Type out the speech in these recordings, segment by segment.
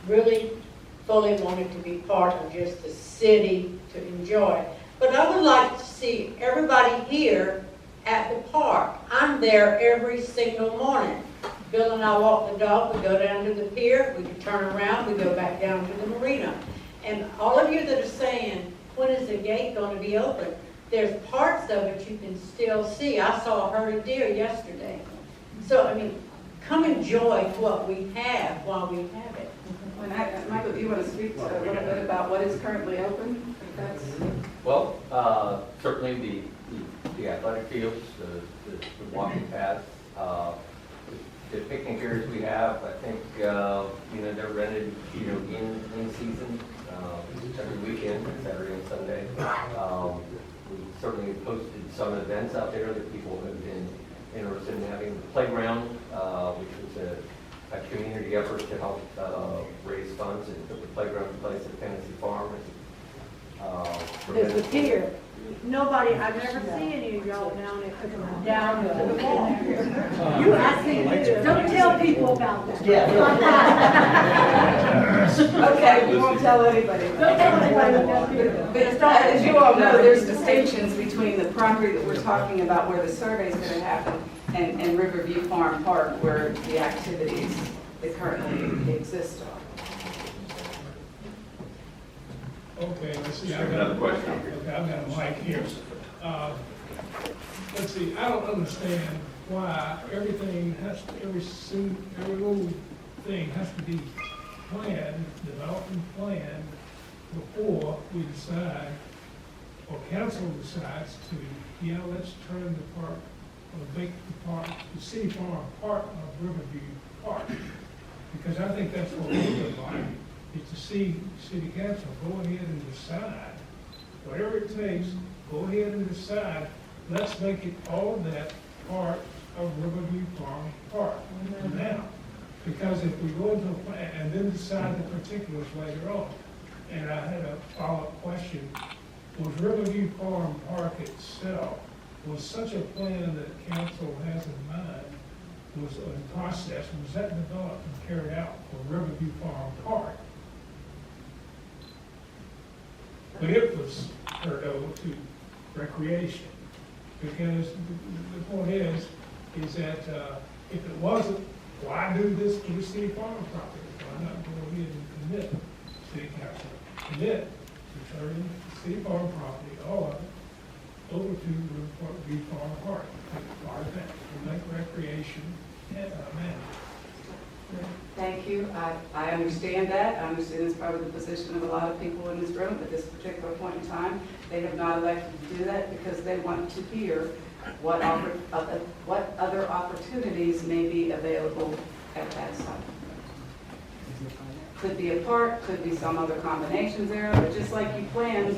really fully wanted to be part of just the city to enjoy. But I would like to see everybody here at the park. I'm there every single morning. Bill and I walk the dog, we go down to the pier, we can turn around, we go back down to the marina. And all of you that are saying, when is the gate going to be open? There's parts of it you can still see. I saw a herd of deer yesterday. So, I mean, come enjoy what we have while we have it. Michael, do you want to speak a little bit about what is currently open? Well, certainly the athletic fields, the walking paths, the picnic areas we have, I think, they're rented, in season, every weekend, Saturday and Sunday. We certainly posted some events out there that people have been interested in having. The playground, which was a community effort to help raise funds and put the playground in place at Tennessee Farm. There's the pier. Nobody, I've never seen any of y'all down to the wall. You asked me to do it. Don't tell people about that. Okay, we won't tell anybody. Don't tell anybody. But as you all know, there's distinctions between the property that we're talking about where the survey is going to happen and Riverview Farm Park where the activities that currently exist are. Okay, let's see. I've got another question. Okay, I've got a mic here. Let's see, I don't understand why everything has, every little thing has to be planned, developed and planned before we decide, or council decides to, let's turn the park, or make the park, the city farm part of Riverview Park. Because I think that's what we would like. Is to see city council go ahead and decide, whatever it takes, go ahead and decide, let's make it all of that part of Riverview Farm Park now. Because if we go into a plan and then decide the particulars later on, and I had a follow-up question, was Riverview Farm Park itself, was such a plan that council has in mind, was in process, was that developed and carried out for Riverview Farm Park? But it was turned over to recreation, because the point is that if it wasn't, why do this to the city farm property? Why not go ahead and commit, city council, commit to turning the city farm property, all of it, over to Riverview Farm Park, part of that, to make recreation managed. Thank you. I understand that. I understand it's probably the position of a lot of people in this room at this particular point in time. They have not elected to do that because they want to hear what other opportunities may be available at that site. Could be a park, could be some other combinations there, but just like you planned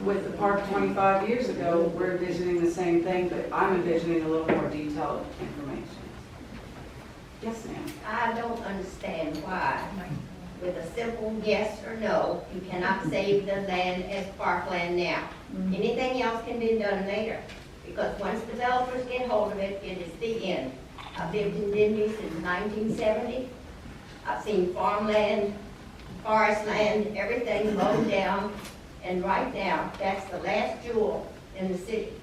with the park 25 years ago, we're envisioning the same thing, but I'm envisioning a little more detailed information. Yes, ma'am. I don't understand why, with a simple yes or no, you cannot save the land as parkland now. Anything else can be done later, because once developers get hold of it, it is the end. I've lived in Denby since 1970. I've seen farmland, forest land, everything blown down, and right now, that's the last jewel in the city.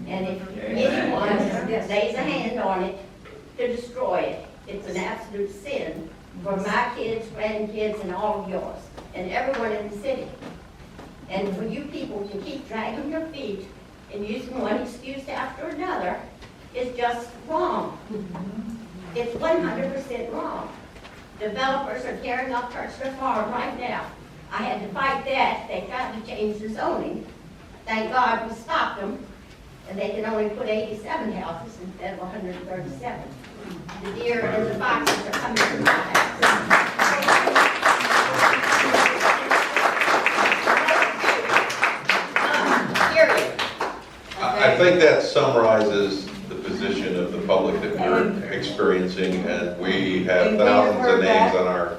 And if anyone lays a hand on it to destroy it, it's an absolute sin for my kids, grandkids, and all of yours, and everyone in the city. And for you people to keep dragging your feet and using one excuse after another is just wrong. It's 100% wrong. Developers are tearing up Kirchner Farm right now. I had to fight that. They tried to change the zoning. Thank God we stopped them, and they can only put 87 houses instead of 137. The deer and the foxes are coming to my house. Period. I think that summarizes the position of the public that we're experiencing, and we have thousands of names on our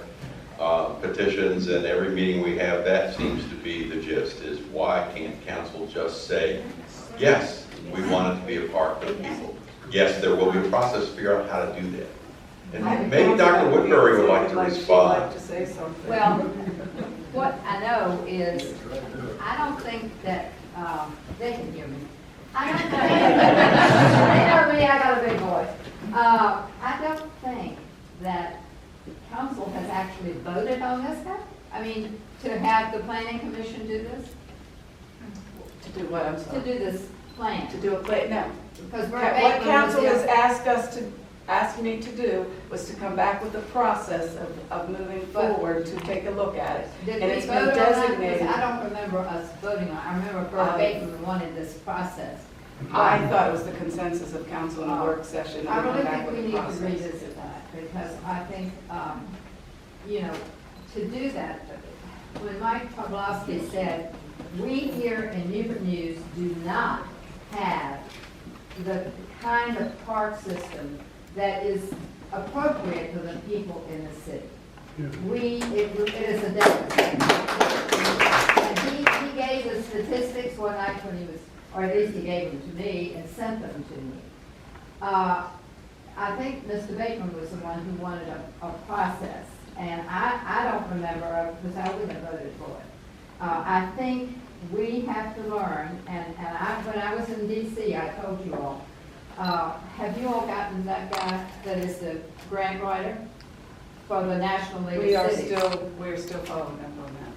petitions, and every meeting we have, that seems to be the gist, is why can't council just say, yes, we want it to be a park for the people. Yes, there will be a process to figure out how to do that. And maybe Dr. Woodbury would like to respond. To say something. Well, what I know is, I don't think that, they can hear me. I don't think, they know me, I got a big voice. I don't think that council has actually voted on this stuff. I mean, to have the planning commission do this, To do what, I'm to sorry? do this plan. To do a play, no. Because we're What council has asked me to do was to come back with a process of moving forward to take a look at it. Did And we it's vote been on that? designated. Because I don't remember us voting on it. I remember Bert Bateman wanted this process. I thought it was the consensus of council in a work session. I that we really come back think we with a need to process. revisit that, because I think, you know, to do that, when Mike Pawlowski said, we here in Newport News do not have the kind of park system that is appropriate for the people in the city. It is a deficit. And he gave the statistics one night when he was, or at least he gave them to me and sent them to me. I think Mr. Bateman was the one who wanted a process, and I don't remember, because I wouldn't have voted for it. I think we have to learn, and when I was in DC, I told you all, have you all gotten that guy that is the grant writer for the National League of Cities? We're still following up on that.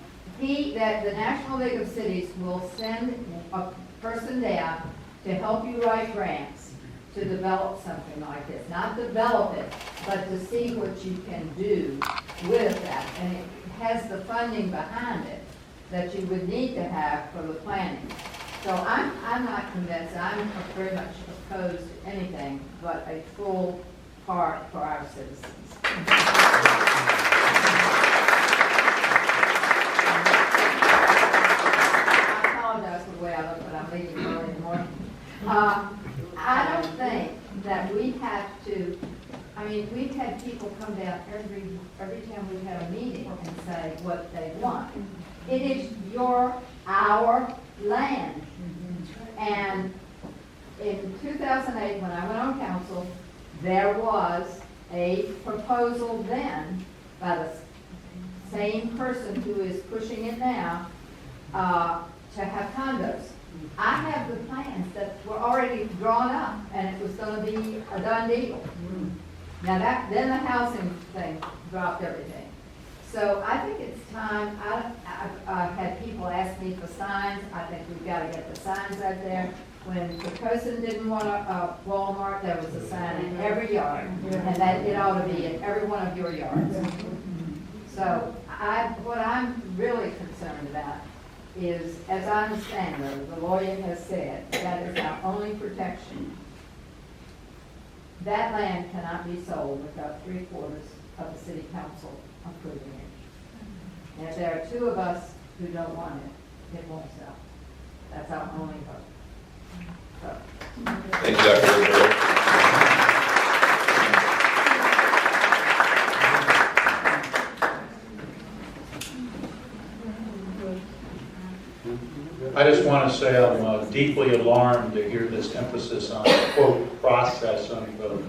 The National League of Cities will send a person down to help you write grants to develop something like this. Not develop it, but to see what you can do with that. And it has the funding behind it that you would need to have for the planning. So I'm not convinced, I'm very much opposed to anything but a full park for our citizens. I apologize for the way I look, but I'm leaving early in the morning. I don't think that we have to, I mean, we've had people come down every time we've had a meeting and say what they want. It is our land. And in 2008, when I went on council, there was a proposal then by the same person who is pushing it now, to have condos. I have the plans that were already drawn up, and it was gonna be a done deal. Now then the housing thing dropped everything. So I think it's time, I've had people ask me for signs. I think we've gotta get the signs out there. When Pecosin didn't want a Walmart, there was a sign in every yard, and that it ought to be in every one of your yards. So what I'm really concerned about is, as I understand it, the lawyer has said, that is our only protection. That land cannot be sold without 3/4 of the city council approving it. And if there are two of us who don't want it, it won't sell. That's our only hope. So. Thanks, Dr. Woodbury. I just want to say I'm deeply alarmed to hear this emphasis on, quote, process, unquote.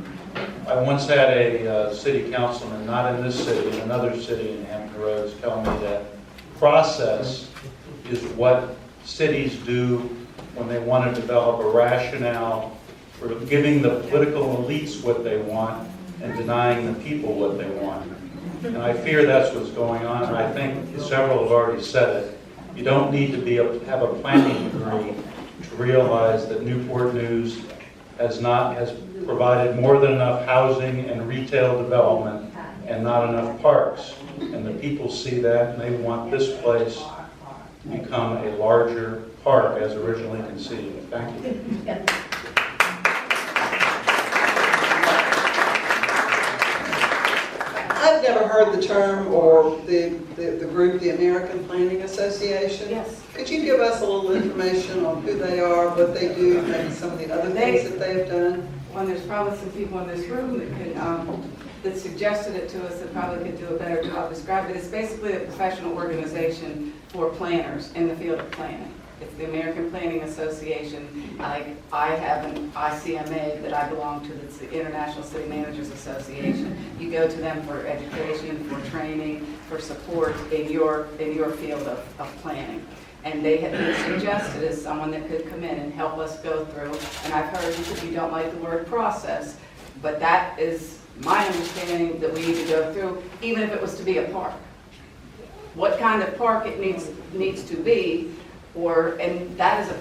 I once had a city councilman, not in this city, in another city in Hampton Roads, tell me that process is what cities do when they want to develop a rationale for giving the political elites what they want and denying the people what they want. And I fear that's what's going on, and I think several have already said it. You don't need to have a planning degree to realize that Newport News has provided more than enough housing and retail development and not enough parks. And the people see that, and they want this place to become a larger park as originally conceived. Thank you. I've never heard the term or the group, the American Planning Association. Yes. Could you give us a little information on who they are, what they do, maybe some of the other things that they've done? Well, there's probably some people in this room that can, that suggested it to us that probably could do a better job describing it. It's basically a professional organization for planners in the field of planning. It's the American Planning Association. Like, I have an ICMA that I belong to, that's the International City Managers Association. You go to them for education, for training, for support in your field of planning. And they have been suggested as someone that could come in and help us go through. And I've heard you don't like the word process, but that is my understanding that we need to go through, even if it was to be a park. What kind of park it needs to be, and that is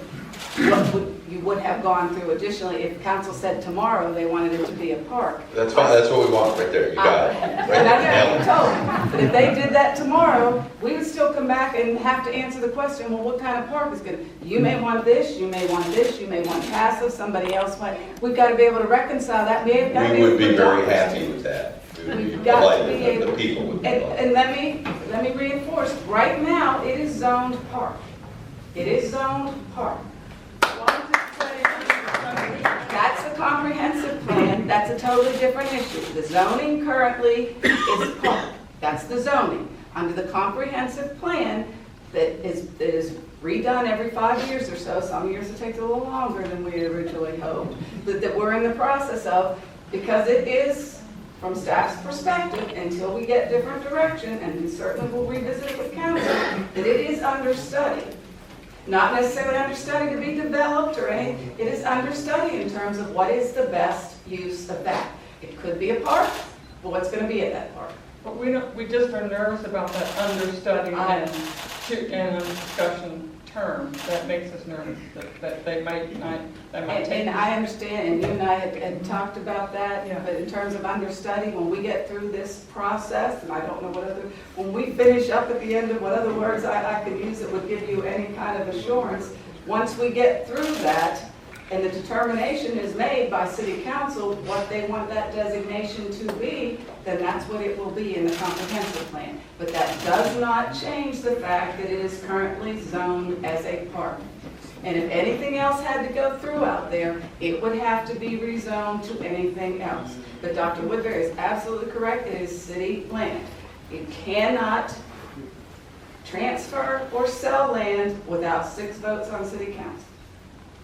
what you would have gone through additionally if council said tomorrow they wanted it to be a park. That's fine, that's what we want right there, you got it. And Right I there. know, but if they did that tomorrow, we would still come back and have to answer the question, well, what kind of park is good? You may want this, you may want this, you may want passive, somebody else might. We've got to be able to reconcile that. We We would be very happy with that. We would be We've got to delighted, be able. the people would be And delighted. let me reinforce, right now, it is zoned park. It is zoned park. That's a comprehensive plan, that's a totally different issue. The zoning currently is park, that's the zoning. Under the comprehensive plan that is redone every 5 years or so, some years it takes a little longer than we originally hoped, that we're in the process of, because it is, from staff's perspective, until we get different direction, and we certainly will revisit it with council, that it is under study. Not necessarily under study to be developed or anything, it is under study in terms of what is the best use of that. It could be a park, but what's going to be at that park? But we just are nervous about that understudy and a discussion term. That makes us nervous, that they might not, they might take. And I understand, and you and I had talked about that, Yeah. but in terms of understudy, when we get through this process, and I don't know when we finish up at the end of what other words I could use that would give you any kind of assurance, once we get through that, and the determination is made by city council what they want that designation to be, then that's what it will be in the comprehensive plan. But that does not change the fact that it is currently zoned as a park. And if anything else had to go through out there, it would have to be rezoned to anything else. But Dr. Woodbury is absolutely correct, it is city land. You cannot transfer or sell land without 6 votes on city council.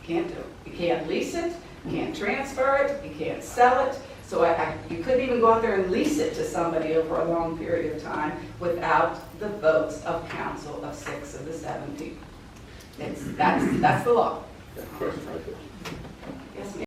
Can't do it. You can't lease it, you can't transfer it, you can't sell it. So you couldn't even go out there and lease it to somebody over a long period of time without the votes of council of 6 of the 7 people. That's the law. Yes, ma'am.